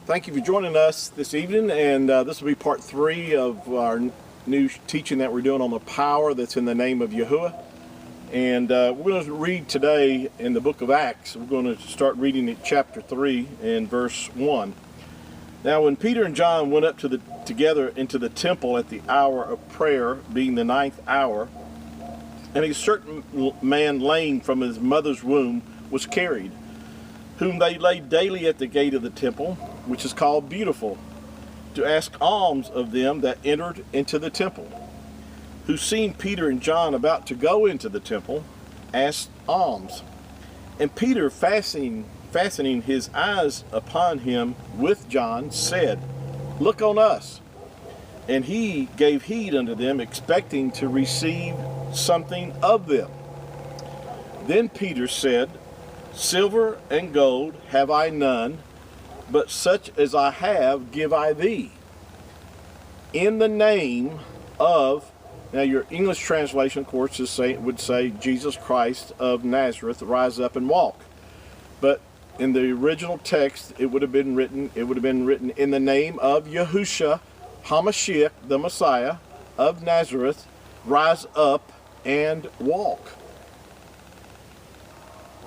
Thank you for joining us this evening, and this will be part 3 of our new teaching that we're doing on the power that's in the name of Yahuah. And we're going to read today in the book of Acts. We're going to start reading at chapter 3 and verse 1. Now when Peter and John went up together into the temple at the hour of prayer, being the 9th hour, and a certain man lame from his mother's womb was carried, whom they laid daily at the gate of the temple, which is called Beautiful, to ask alms of them that entered into the temple, who seeing Peter and John about to go into the temple, asked alms. And Peter, fastening his eyes upon him with John, said, Look on us. And he gave heed unto them, expecting to receive something of them. Then Peter said, Silver and gold have I none, but such as I have give I thee. In the name of, now your English translation, of course, would say Jesus Christ of Nazareth, rise up and walk. But in the original text, it would have been written in the name of Yahushua HaMashiach, the Messiah of Nazareth, rise up and walk.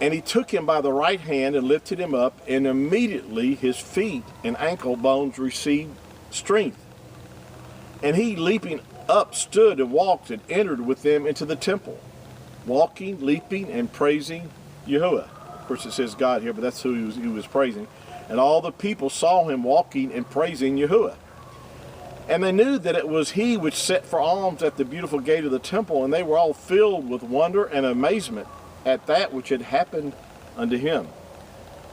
And he took him by the right hand and lifted him up, and immediately his feet and ankle bones received strength. And he, leaping up, stood and walked and entered with them into the temple, walking, leaping, and praising Yahuah. Of course it says God here, but that's who he was praising. And all the people saw him walking and praising Yahuah. And they knew that it was he which set for alms at the beautiful gate of the temple, and they were all filled with wonder and amazement at that which had happened unto him.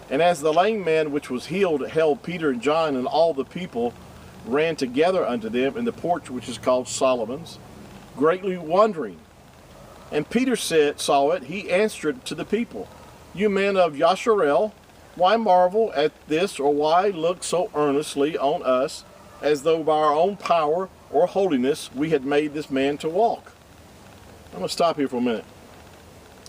And as the lame man which was healed held Peter and John, and all the people ran together unto them in the porch which is called Solomon's, greatly wondering. And Peter saw it, he answered to the people, You men of Yasharel, why marvel at this, or why look so earnestly on us, as though by our own power or holiness we had made this man to walk? I'm going to stop here for a minute.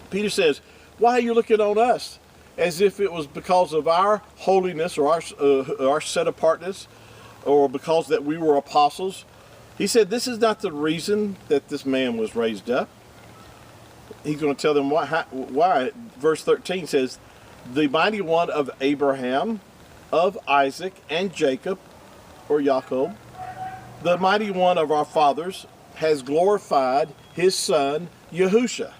Peter says, why are you looking on us as if it was because of our holiness or our set-apartness, or because that we were apostles? He said, this is not the reason that this man was raised up. He's going to tell them why. Verse 13 says, the mighty one of Abraham, of Isaac, and Jacob, or Yaakov, the mighty one of our fathers, has glorified his son, Yahushua,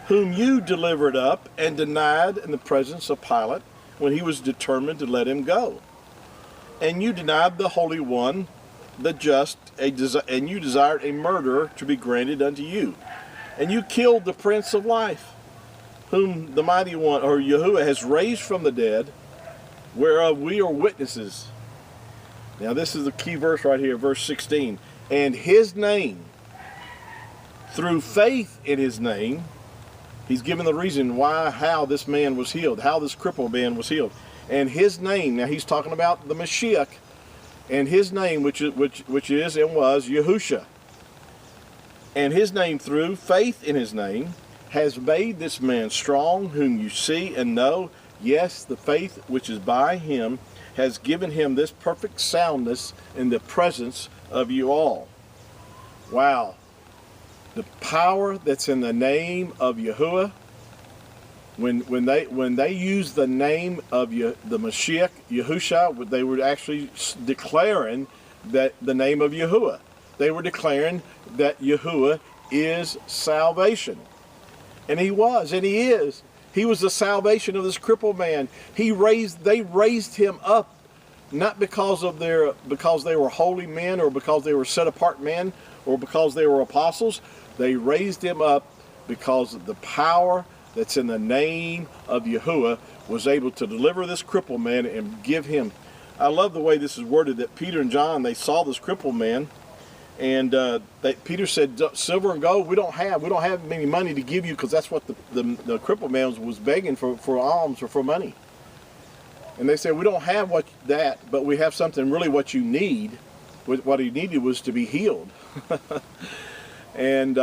whom you delivered up and denied in the presence of Pilate when he was determined to let him go. And you denied the Holy One, the just, and you desired a murderer to be granted unto you. And you killed the Prince of Life, whom the mighty one, or Yahuah, has raised from the dead, whereof we are witnesses. Now this is the key verse right here, verse 16. And his name, through faith in his name, he's given the reason how this man was healed, how this crippled man was healed. And his name, now he's talking about the Mashiach, and his name, which is and was Yahushua. And his name, through faith in his name, has made this man strong, whom you see and know. Yes, the faith which is by him has given him this perfect soundness in the presence of you all. Wow. The power that's in the name of Yahuah, when they use the name of the Mashiach, Yahushua, they were actually declaring that the name of Yahuah. They were declaring that Yahuah is salvation. And he was, and he is. He was the salvation of this crippled man. They raised him up, not because they were holy men, or because they were set apart men, or because they were apostles. They raised him up because of the power that's in the name of Yahuah was able to deliver this crippled man and give him. I love the way this is worded, that Peter and John, they saw this crippled man, and Peter said, silver and gold we don't have any money to give you, because that's what the crippled man was begging for alms or for money. And they said, we don't have that, but we have something really what you need. What he needed was to be healed. And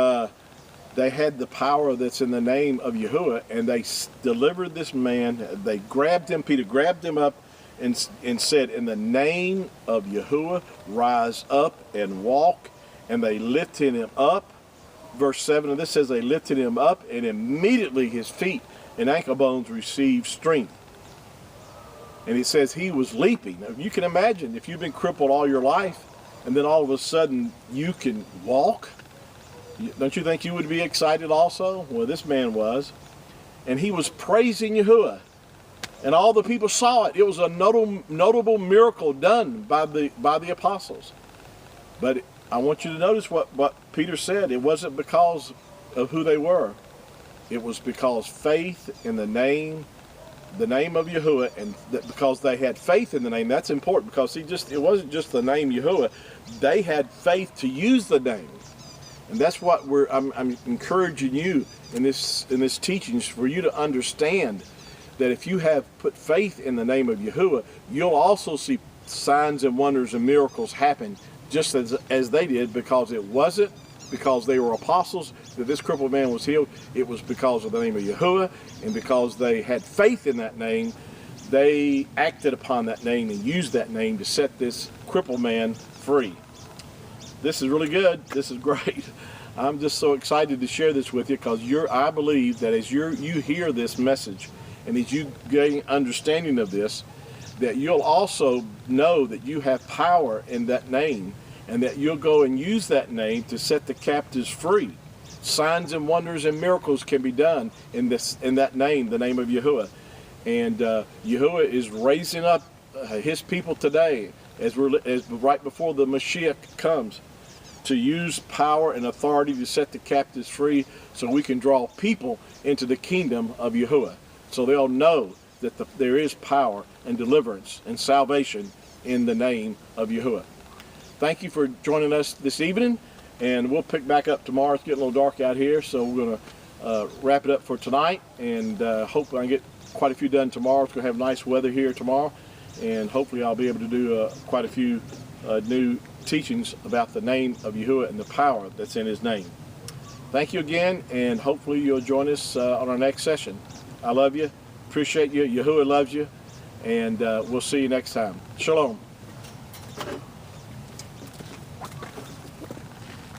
they had the power that's in the name of Yahuah, and they delivered this man. They grabbed him. Peter grabbed him up and said, in the name of Yahuah, rise up and walk. And they lifted him up. Verse 7 of this says they lifted him up, and immediately his feet and ankle bones received strength. And he says he was leaping. Now, you can imagine if you've been crippled all your life, and then all of a sudden you can walk. Don't you think you would be excited also? Well, this man was. And he was praising Yahuah. And all the people saw it. It was a notable miracle done by the apostles. But I want you to notice what Peter said. It wasn't because of who they were. It was because faith in the name of Yahuah, and because they had faith in the name. That's important, because it wasn't just the name Yahuah. They had faith to use the name. And that's what I'm encouraging you in this teachings, for you to understand that if you have put faith in the name of Yahuah, you'll also see signs and wonders and miracles happen just as they did, because it wasn't because they were apostles that this crippled man was healed. It was because of the name of Yahuah, and because they had faith in that name, they acted upon that name and used that name to set this crippled man free. This is really good. This is great. I'm just so excited to share this with you, because I believe that as you hear this message, and as you gain understanding of this, that you'll also know that you have power in that name, and that you'll go and use that name to set the captives free. Signs and wonders and miracles can be done in that name, the name of Yahuah. And Yahuah is raising up his people today, as right before the Mashiach comes, to use power and authority to set the captives free, so we can draw people into the kingdom of Yahuah, so they'll know that there is power and deliverance and salvation in the name of Yahuah. Thank you for joining us this evening, and we'll pick back up tomorrow. It's getting a little dark out here, so we're going to wrap it up for tonight, and hopefully I can get quite a few done tomorrow. It's going to have nice weather here tomorrow, and hopefully I'll be able to do quite a few new teachings about the name of Yahuah and the power that's in his name. Thank you again, and hopefully you'll join us on our next session. I love you. Appreciate you. Yahuah loves you, and we'll see you next time. Shalom.